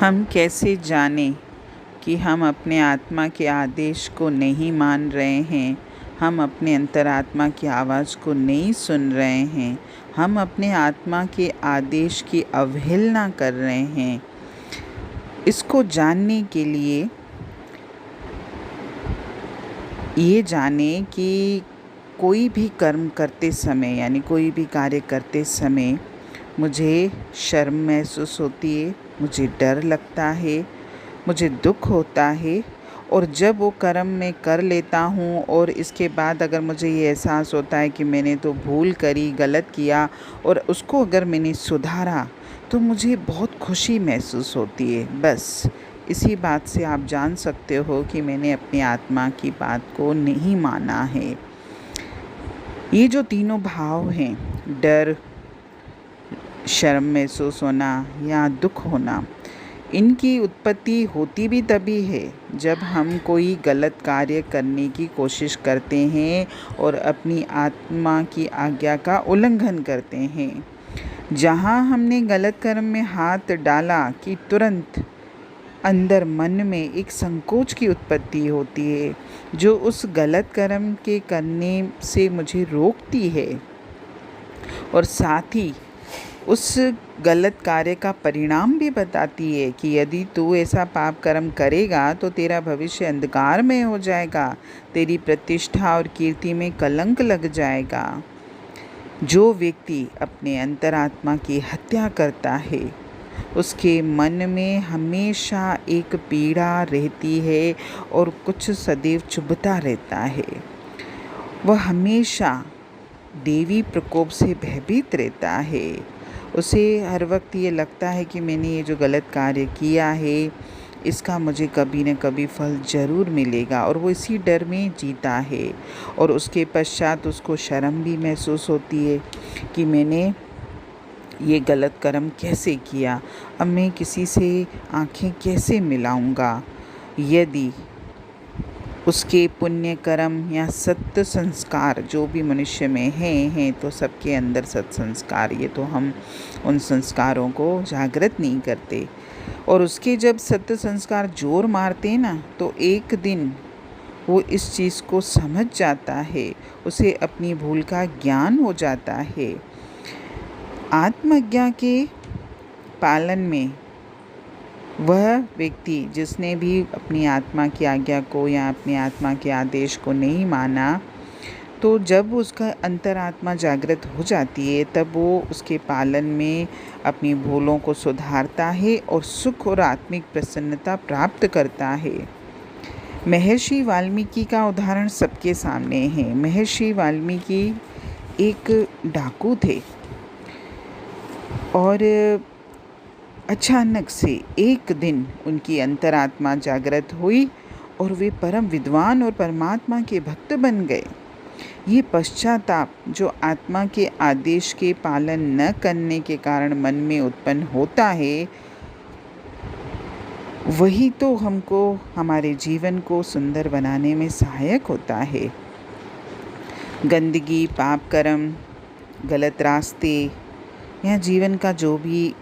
हम कैसे जानें कि हम अपने आत्मा के आदेश को नहीं मान रहे हैं, हम अपने अंतरात्मा की आवाज़ को नहीं सुन रहे हैं, हम अपने आत्मा के आदेश की अवहेलना कर रहे हैं। इसको जानने के लिए ये जानें कि कोई भी कर्म करते समय यानी कोई भी कार्य करते समय मुझे शर्म महसूस होती है, मुझे डर लगता है, मुझे दुख होता है। और जब वो कर्म मैं कर लेता हूँ और इसके बाद अगर मुझे ये एहसास होता है कि मैंने तो भूल करी, गलत किया और उसको अगर मैंने सुधारा तो मुझे बहुत खुशी महसूस होती है। बस इसी बात से आप जान सकते हो कि मैंने अपनी आत्मा की बात को नहीं माना है। ये जो तीनों भाव हैं, डर, शर्म महसूस होना या दुख होना, इनकी उत्पत्ति होती भी तभी है जब हम कोई गलत कार्य करने की कोशिश करते हैं और अपनी आत्मा की आज्ञा का उल्लंघन करते हैं। जहाँ हमने गलत कर्म में हाथ डाला कि तुरंत अंदर मन में एक संकोच की उत्पत्ति होती है जो उस गलत कर्म के करने से मुझे रोकती है और साथ ही उस गलत कार्य का परिणाम भी बताती है कि यदि तू ऐसा पाप कर्म करेगा तो तेरा भविष्य अंधकार में हो जाएगा, तेरी प्रतिष्ठा और कीर्ति में कलंक लग जाएगा। जो व्यक्ति अपने अंतरात्मा की हत्या करता है उसके मन में हमेशा एक पीड़ा रहती है और कुछ सदैव चुभता रहता है। वह हमेशा देवी प्रकोप से भयभीत रहता है। उसे हर वक्त ये लगता है कि मैंने ये जो गलत कार्य किया है इसका मुझे कभी न कभी फल ज़रूर मिलेगा और वो इसी डर में जीता है। और उसके पश्चात उसको शर्म भी महसूस होती है कि मैंने ये गलत कर्म कैसे किया, अब मैं किसी से आंखें कैसे मिलाऊंगा। यदि उसके पुण्य कर्म या सत्य संस्कार जो भी मनुष्य में हैं तो सबके अंदर सत्य संस्कार, ये तो हम उन संस्कारों को जागृत नहीं करते। और उसके जब सत्य संस्कार जोर मारते हैं ना तो एक दिन वो इस चीज़ को समझ जाता है, उसे अपनी भूल का ज्ञान हो जाता है। आत्मज्ञा के पालन में वह व्यक्ति जिसने भी अपनी आत्मा की आज्ञा को या अपनी आत्मा के आदेश को नहीं माना, तो जब उसका अंतरात्मा जागृत हो जाती है तब वो उसके पालन में अपनी भूलों को सुधारता है और सुख और आत्मिक प्रसन्नता प्राप्त करता है। महर्षि वाल्मीकि का उदाहरण सबके सामने है। महर्षि वाल्मीकि एक डाकू थे और अचानक से एक दिन उनकी अंतरात्मा जागृत हुई और वे परम विद्वान और परमात्मा के भक्त बन गए। ये पश्चाताप जो आत्मा के आदेश के पालन न करने के कारण मन में उत्पन्न होता है, वही तो हमको हमारे जीवन को सुंदर बनाने में सहायक होता है। गंदगी, पाप कर्म, गलत रास्ते या जीवन का जो भी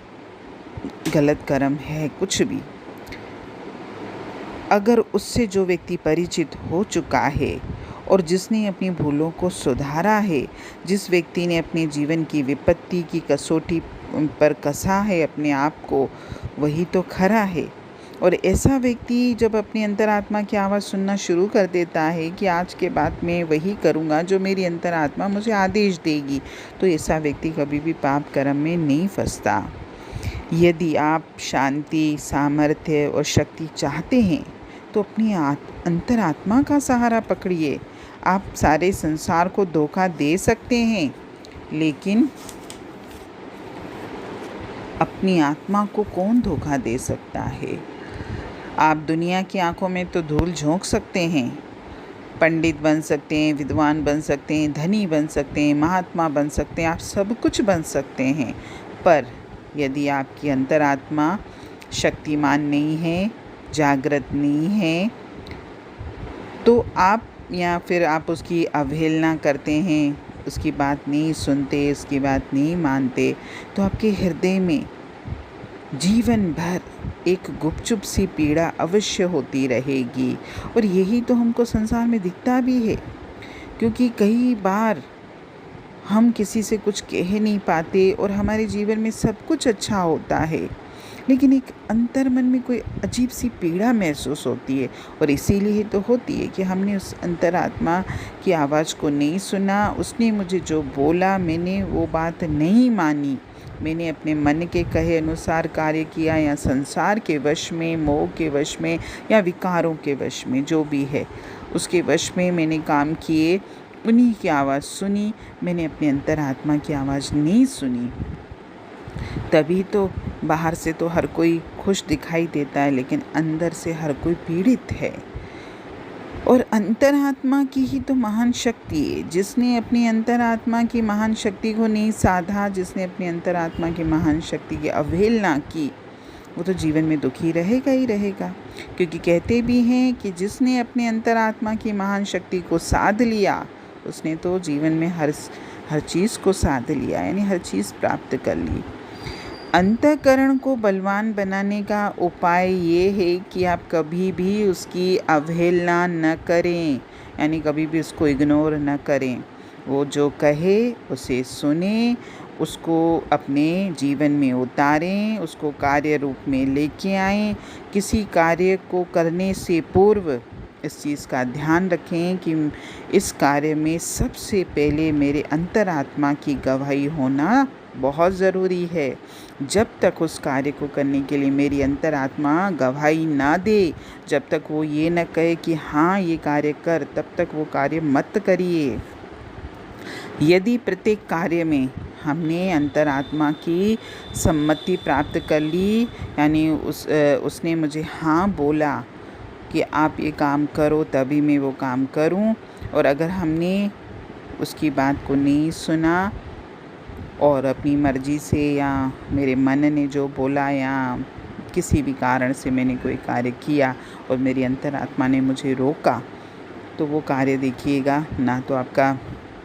गलत कर्म है, कुछ भी, अगर उससे जो व्यक्ति परिचित हो चुका है और जिसने अपनी भूलों को सुधारा है, जिस व्यक्ति ने अपने जीवन की विपत्ति की कसौटी पर कसा है अपने आप को, वही तो खरा है। और ऐसा व्यक्ति जब अपनी अंतरात्मा की आवाज़ सुनना शुरू कर देता है कि आज के बाद मैं वही करूँगा जो मेरी अंतरात्मा मुझे आदेश देगी, तो ऐसा व्यक्ति कभी भी पाप कर्म में नहीं फंसता। यदि आप शांति, सामर्थ्य और शक्ति चाहते हैं तो अपनी अंतरात्मा का सहारा पकड़िए। आप सारे संसार को धोखा दे सकते हैं लेकिन अपनी आत्मा को कौन धोखा दे सकता है। आप दुनिया की आंखों में तो धूल झोंक सकते हैं, पंडित बन सकते हैं, विद्वान बन सकते हैं, धनी बन सकते हैं, महात्मा बन सकते हैं, आप सब कुछ बन सकते हैं, पर यदि आपकी अंतरात्मा शक्तिमान नहीं है, जागृत नहीं है, तो आप या फिर आप उसकी अवहेलना करते हैं, उसकी बात नहीं सुनते, उसकी बात नहीं मानते, तो आपके हृदय में जीवन भर एक गुपचुप सी पीड़ा अवश्य होती रहेगी। और यही तो हमको संसार में दिखता भी है, क्योंकि कई बार हम किसी से कुछ कह नहीं पाते और हमारे जीवन में सब कुछ अच्छा होता है, लेकिन एक अंतर मन में कोई अजीब सी पीड़ा महसूस होती है। और इसीलिए तो होती है कि हमने उस अंतरात्मा की आवाज़ को नहीं सुना। उसने मुझे जो बोला, मैंने वो बात नहीं मानी। मैंने अपने मन के कहे अनुसार कार्य किया, या संसार के वश में, मोह के वश में, या विकारों के वश में, जो भी है उसके वश में मैंने काम किए। उन्हीं की आवाज़ सुनी, मैंने अपने अंतरात्मा की आवाज़ नहीं सुनी। तभी तो बाहर से तो हर कोई खुश दिखाई देता है, लेकिन अंदर से हर कोई पीड़ित है। और अंतरात्मा की ही तो महान शक्ति है। जिसने अपनी अंतरात्मा की महान शक्ति को नहीं साधा, जिसने अपनी अंतरात्मा की महान शक्ति की अवहेलना की, वो तो जीवन में दुखी रहेगा ही रहेगा। क्योंकि कहते भी हैं कि जिसने अपने अंतरात्मा की महान शक्ति को साध लिया, उसने तो जीवन में हर चीज़ को साध लिया, यानी हर चीज़ प्राप्त कर ली। अंतःकरण को बलवान बनाने का उपाय ये है कि आप कभी भी उसकी अवहेलना न करें, यानी कभी भी उसको इग्नोर न करें। वो जो कहे उसे सुने, उसको अपने जीवन में उतारें, उसको कार्य रूप में लेके आएं। किसी कार्य को करने से पूर्व इस चीज़ का ध्यान रखें कि इस कार्य में सबसे पहले मेरे अंतरात्मा की गवाही होना बहुत ज़रूरी है। जब तक उस कार्य को करने के लिए मेरी अंतरात्मा गवाही ना दे, जब तक वो ये न कहे कि हाँ ये कार्य कर, तब तक वो कार्य मत करिए। यदि प्रत्येक कार्य में हमने अंतरात्मा की सम्मति प्राप्त कर ली, यानी उसने मुझे हाँ बोला कि आप ये काम करो, तभी मैं वो काम करूं, और अगर हमने उसकी बात को नहीं सुना और अपनी मर्ज़ी से, या मेरे मन ने जो बोला, या किसी भी कारण से मैंने कोई कार्य किया और मेरी अंतरात्मा ने मुझे रोका, तो वो कार्य देखिएगा ना तो आपका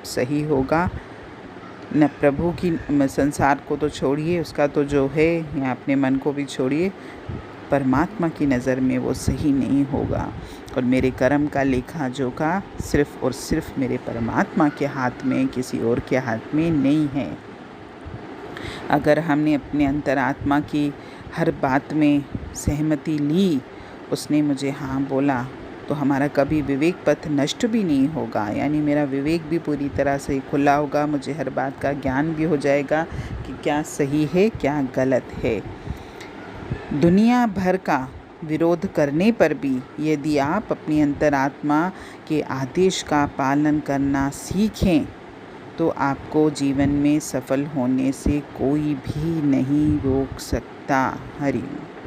सही होगा, न प्रभु की, संसार को तो छोड़िए, उसका तो जो है, या अपने मन को भी छोड़िए, परमात्मा की नज़र में वो सही नहीं होगा। और मेरे कर्म का लेखा जोखा सिर्फ़ और सिर्फ मेरे परमात्मा के हाथ में, किसी और के हाथ में नहीं है। अगर हमने अपने अंतरात्मा की हर बात में सहमति ली, उसने मुझे हाँ बोला, तो हमारा कभी विवेक पथ नष्ट भी नहीं होगा, यानी मेरा विवेक भी पूरी तरह से खुला होगा। मुझे हर बात का ज्ञान भी हो जाएगा कि क्या सही है, क्या गलत है। दुनिया भर का विरोध करने पर भी यदि आप अपनी अंतरात्मा के आदेश का पालन करना सीखें, तो आपको जीवन में सफल होने से कोई भी नहीं रोक सकता। हरि ओम।